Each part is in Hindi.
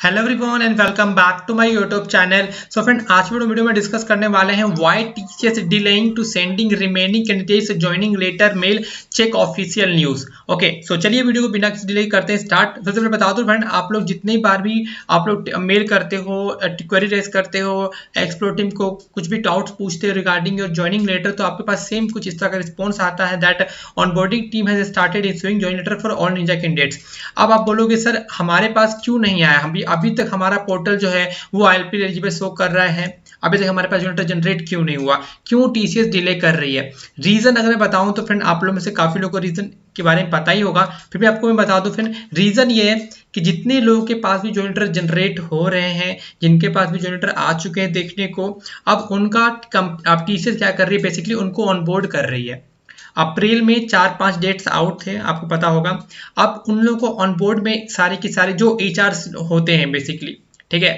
Hello everyone and welcome back to my YouTube channel. So friend, आज वीडियो में डिस्कस करने वाले हैं why TCS delaying to sending remaining candidates joining letter mail check official news. Okay, so चलिए वीडियो को बिना किसी डिले करते हैं स्टार्ट। सबसे पहले बता दूं फ्रेंड, आप लोग जितनी बार भी आप लोग मेल करते हो, क्वेरी रेज करते हो, एक्सप्लोर टीम को कुछ भी डाउट्स पूछते हो रिगार्डिंग योर जॉइनिंग लेटर, तो आपके पास सेम कुछ इस तरह का रिस्पॉन्स आता है that onboarding team has started issuing joining letter for all ninja candidates. अब आप बोलोगे सर हमारे पास क्यों नहीं आया, हम अभी तक हमारा पोर्टल जो है वो आईएलपी एलिजिबल शो कर रहा है, अभी तक हमारे पास यूनिट जनरेट क्यों नहीं हुआ, क्यों टीसीएस डिले कर रही है। रीजन अगर मैं बताऊं तो फ्रेंड आप लोगों में से काफी लोगों को रीजन के बारे में पता ही होगा, फिर भी आपको मैं बता दूं फ्रेंड। रीजन ये है कि जितने लोगों के पास भी जॉइनिटर जनरेट हो रहे हैं, जिनके पास भी जॉइनिटर आ चुके हैं देखने को, अब उनका अब टीसीएस क्या कर रही है, बेसिकली उनको ऑनबोर्ड कर रही है। अप्रैल में 4-5 डेट्स आउट थे, आपको पता होगा। अब उन लोगों को ऑनबोर्ड में सारे के सारे जो एचआरस होते हैं बेसिकली, ठीक है,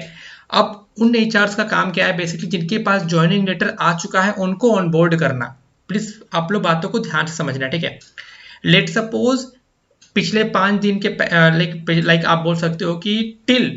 अब उन एचआरस का काम क्या है, बेसिकली जिनके पास ज्वाइनिंग लेटर आ चुका है उनको ऑनबोर्ड करना। प्लीज आप लोग बातों को ध्यान से समझना, ठीक है। लेट सपोज पिछले 5 दिन के लाइक आप बोल सकते हो कि टिल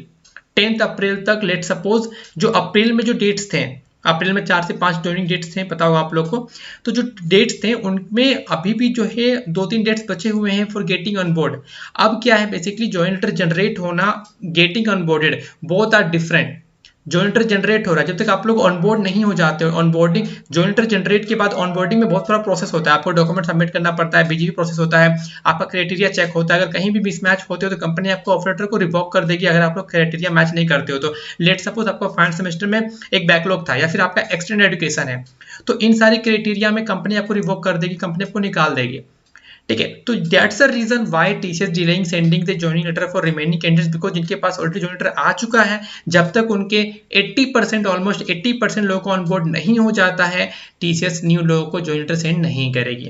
10 अप्रैल तक, लेट सपोज जो अप्रैल में जो डेट्स थे, अप्रैल में 4 से 5 ज्वाइनिंग डेट्स थे, पता होगा आप लोग को, तो जो डेट्स थे उनमें अभी भी जो है 2-3 डेट्स बचे हुए हैं फॉर गेटिंग ऑन बोर्ड। अब क्या है, बेसिकली जॉइनिंग लेटर जनरेट होना, getting onboarded, both are different. Joining letter generate हो रहा है, जब तक आप लोग ऑनबोर्ड नहीं हो जाते हो, ऑनबोर्डिंग जॉइनिंग लेटर जनरेट के बाद ऑनबोर्डिंग में बहुत सारा प्रोसेस होता है, आपको डॉक्यूमेंट सबमिट करना पड़ता है, बीजीपी प्रोसेस होता है, आपका क्राइटेरिया चेक होता है। अगर कहीं भी मिसमैच होते हो तो कंपनी आपको ऑफर लेटर को रिवॉक कर देगी अगर आप लोग क्राइटेरिया मैच नहीं करते हो तो। लेट सपोज आपका फाइनल सेमेस्टर में एक बैकलॉग था या फिर आपका एक्सटेंडेड एजुकेशन है, तो इन सारी क्राइटेरिया में कंपनी आपको रिवॉक कर देगी, कंपनी आपको निकाल देगी, ठीक है। तो that's the reason why TCS delaying sending the joining letter for remaining candidates, because जिनके पास ऑलरेडी जॉइनिंग लेटर आ चुका है, जब तक उनके 80% ऑलमोस्ट 80% लोगों को ऑनबोर्ड नहीं हो जाता है, टीसीएस न्यू लोगों को जॉइनिंग लेटर सेंड नहीं करेगी।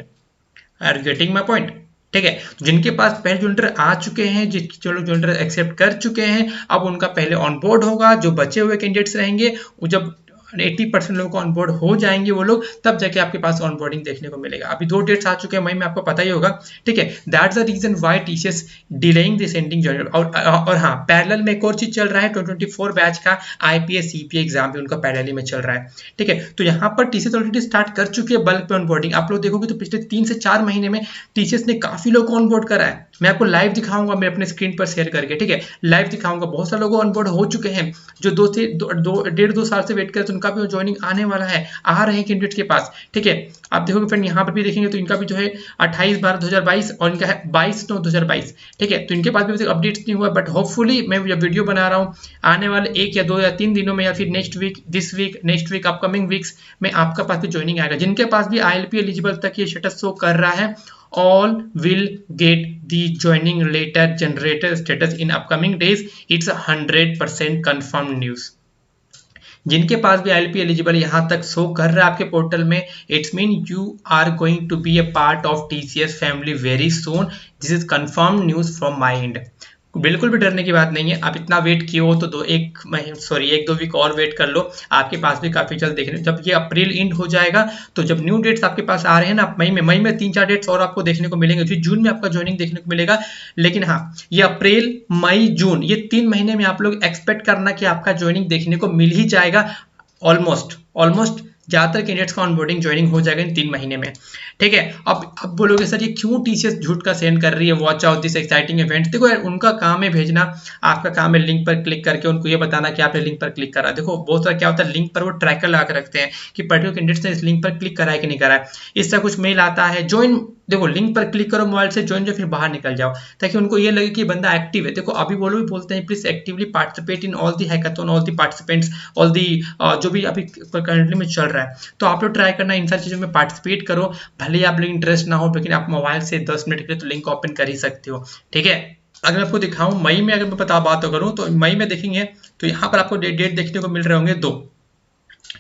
Are you getting my point? ठीक है, जिनके पास पहले जॉइनिंग लेटर आ चुके हैं, जो लोग जॉइनिंग लेटर एक्सेप्ट कर चुके हैं, अब उनका पहले ऑनबोर्ड होगा। जो बचे हुए कैंडिडेट्स रहेंगे, वो जब 80% लोगों को ऑनबोर्ड हो जाएंगे वो लोग, तब जाके आपके पास ऑनबोर्डिंग देखने को मिलेगा। अभी 2 डेट्स आ चुके हैं मई में, आपको पता ही होगा, ठीक है। That's the reason why TCS delaying the sending joining. और हाँ, पैरेलल में एक और चीज चल रहा है, 2024 बैच का आईपीएस सीपीए एग्जाम भी उनका पैरेलल में चल रहा है, ठीक है। तो यहाँ पर टीसीएस ऑलरेडी स्टार्ट कर चुकी है बल्क पे ऑनबोर्डिंग। आप लोग देखोगे तो पिछले 3 से 4 महीने में टीसीएस ने काफी लोग को ऑनबोर्ड करा है। मैं आपको लाइव दिखाऊंगा, मैं अपने स्क्रीन पर शेयर करके, ठीक है, लाइव दिखाऊंगा। बहुत सारे लोग ऑनबोर्ड हो चुके हैं जो 1.5-2 साल से वेट कर रहे थे, उनका भी ज्वाइनिंग आने वाला है, आ रहे हैं कैंडिडेट के पास, ठीक है। आप देखोगे फ्रेंड, यहाँ पर भी देखेंगे तो इनका भी जो है 28/12/2022 और इनका है 22/9/2022, ठीक है। तो इनके पास भी अपडेट्स नहीं हुआ, बट होपफुली मैं जब वीडियो बना रहा हूँ, आने वाले 1 या 2 या 3 दिनों में या फिर next week, this week, next week, upcoming weeks में आपका पास भी ज्वाइनिंग आएगा। जिनके पास भी आईएलपी एलिजिबल तक ये स्टेटस शो कर रहा है, all will get the joining letter generated status in upcoming days. It's 100% confirmed news. जिनके पास भी आईएलपी एलिजिबल यहाँ तक शो कर रहा है आपके पोर्टल में, it's mean you are going to be a part of TCS family very soon. This is confirm news from my end. बिल्कुल भी डरने की बात नहीं है। आप इतना वेट किए हो तो 1-2 वीक और वेट कर लो, आपके पास भी काफी जल्द देखने, जब ये अप्रैल एंड हो जाएगा तो जब न्यू डेट्स आपके पास आ रहे हैं ना, मई में 3-4 डेट्स और आपको देखने को मिलेंगे, फिर जून में आपका ज्वाइनिंग देखने को मिलेगा। लेकिन हाँ, ये अप्रैल, मई, जून, ये 3 महीने में आप लोग एक्सपेक्ट करना कि आपका ज्वाइनिंग देखने को मिल ही जाएगा। ऑलमोस्ट ज्यादातर कैंडिडेट्स का ऑनबोर्डिंग ज्वाइनिंग हो जाएगा इन 3 महीने में, ठीक है। अब बोलोगे सर ये क्यों टीसीएस झूठ का सेंड कर रही है, watch out this exciting event. देखो यार, उनका काम है भेजना, आपका काम है लिंक पर क्लिक करके उनको ये बताना कि आपने लिंक पर क्लिक करा। देखो बहुत सारा क्या होता है, लिंक पर वो ट्रैकर लगा के रखते हैं कि पर्टिकुलर कैंडिडेट्स ने इस लिंक पर क्लिक करा है कि नहीं करा है। इससे कुछ मेल आता है, ज्वाइन, देखो लिंक पर क्लिक करो मोबाइल से, ज्वाइन जो, फिर बाहर निकल जाओ, ताकि उनको ये लगे कि बंदा एक्टिव है। देखो अभी वो लोग बोलते हैं please actively participate in all the hackathon, all the participants, all the जो भी अभी करंटली में चल रहा है, तो आप लोग ट्राई करना इन सारी चीजों में पार्टिसिपेट करो। भले ही आप लोग इंटरेस्ट ना हो, लेकिन आप मोबाइल से 10 मिनट के लिए तो लिंक ओपन कर ही सकते हो, ठीक है। अगर मैं आपको दिखाऊं मई में, अगर मैं बात करूं तो मई में देखेंगे तो यहाँ पर आपको डेट देखने को मिल रहे होंगे 2,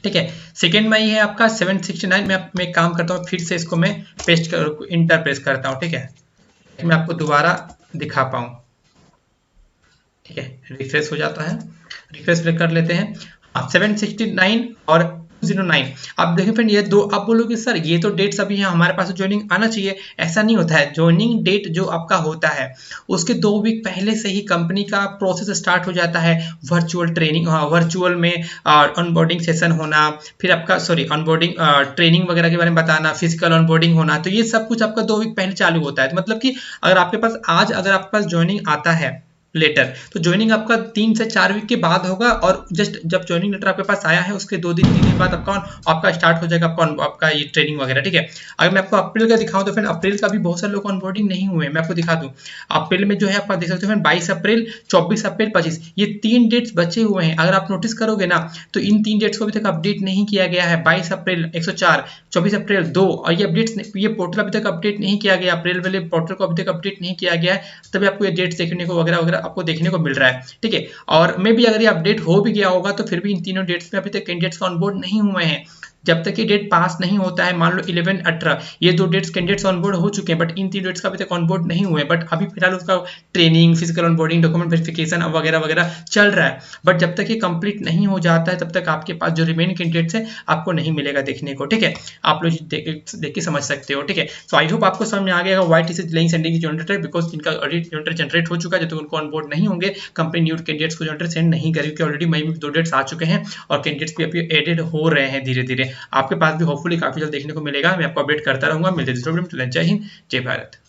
ठीक है। 2 मई है आपका 769 में। मैं एक काम करता हूँ, फिर से इसको मैं पेस्ट कर इंटर प्रेस करता हूँ, ठीक है, मैं आपको दोबारा दिखा पाऊँ, ठीक है। रिफ्रेश हो जाता है, रिफ्रेश कर लेते हैं। 769 और 09। अब देखिए फ्रेंड ये दो, आप बोलोगे सर ये तो डेट्स अभी है, हमारे पास ज्वाइनिंग आना चाहिए। ऐसा नहीं होता है। ज्वाइनिंग डेट जो आपका होता है उसके 2 वीक पहले से ही कंपनी का प्रोसेस स्टार्ट हो जाता है। वर्चुअल ट्रेनिंग, वर्चुअल में ऑनबोर्डिंग सेशन होना, फिर आपका ऑनबोर्डिंग ट्रेनिंग वगैरह के बारे में बताना, फिजिकल ऑनबोर्डिंग होना, तो ये सब कुछ आपका 2 वीक पहले चालू होता है। तो मतलब कि अगर आपके पास आज अगर आपके पास ज्वाइनिंग आता है लेटर, तो ज्वाइनिंग आपका 3 से 4 वीक के बाद होगा, और जस्ट जब ज्वाइनिंग लेटर आपके पास आया है उसके 2 दिन 3 दिन बाद आपका स्टार्ट हो जाएगा आपका ये ट्रेनिंग वगैरह, ठीक है। अगर मैं आपको अप्रैल का दिखाऊं तो फिर अप्रैल का भी बहुत सारे लोग ऑनबोर्डिंग नहीं हुए। मैं आपको दिखा दूं, अप्रैल में जो है आप देख सकते हो 22 अप्रैल, 24 अप्रैल, 25, ये 3 डेट्स बचे हुए हैं। अगर आप नोटिस करोगे ना तो इन 3 डेट्स को अभी तक अपडेट नहीं किया गया है। 22 अप्रैल 104, 24 अप्रैल 2, और ये अपडेट्स, ये पोर्टल अभी तक अपडेट नहीं किया गया। अप्रैल वाले पोर्टल को अभी तक अपडेट नहीं किया गया है, तभी आपको ये डेट्स देखने को वगैरह वगैरह आपको देखने को मिल रहा है, ठीक है। और मे भी अगर ये अपडेट हो भी गया होगा तो फिर भी इन तीनों डेट्स में अभी तक कैंडिडेट्स ऑनबोर्ड नहीं हुए हैं। जब तक ये डेट पास नहीं होता है, मान लो 11, 18, ये 2 डेट्स कैंडिडेट्स ऑनबोर्ड हो चुके हैं, बट इन 3 डेट्स का अभी तक ऑनबोर्ड नहीं हुए। बट अभी फिलहाल उसका training, physical onboarding, document verification वगैरह वगैरह चल रहा है। बट जब तक ये कंप्लीट नहीं हो जाता है तब तक आपके पास जो रिमेनिंग कैंडिडेट्स है आपको नहीं मिलेगा देखने को, ठीक है। आप लोग देख के समझ सकते हो, ठीक है। सो आई होप आपको समझ में आ गया why TCS delaying sending generator, because इनका ऑलरेडी जनरेटर जनरेट हो चुका है। जब तक उनको ऑनबोर्ड नहीं होंगे कंपनी न्यू कैंडिडेट्स को जनरेटर सेंड नहीं करेगी, क्योंकि ऑलरेडी मई में 2 डेट्स आ चुके हैं और कैंडिडेट्स भी अभी एडेड हो रहे हैं धीरे धीरे। आपके पास भी होपफुली काफी जल्द देखने को मिलेगा। मैं आपको अपडेट करता रहूंगा। मिलते हैं दूसरे वीडियो में। जय हिंद, जय भारत।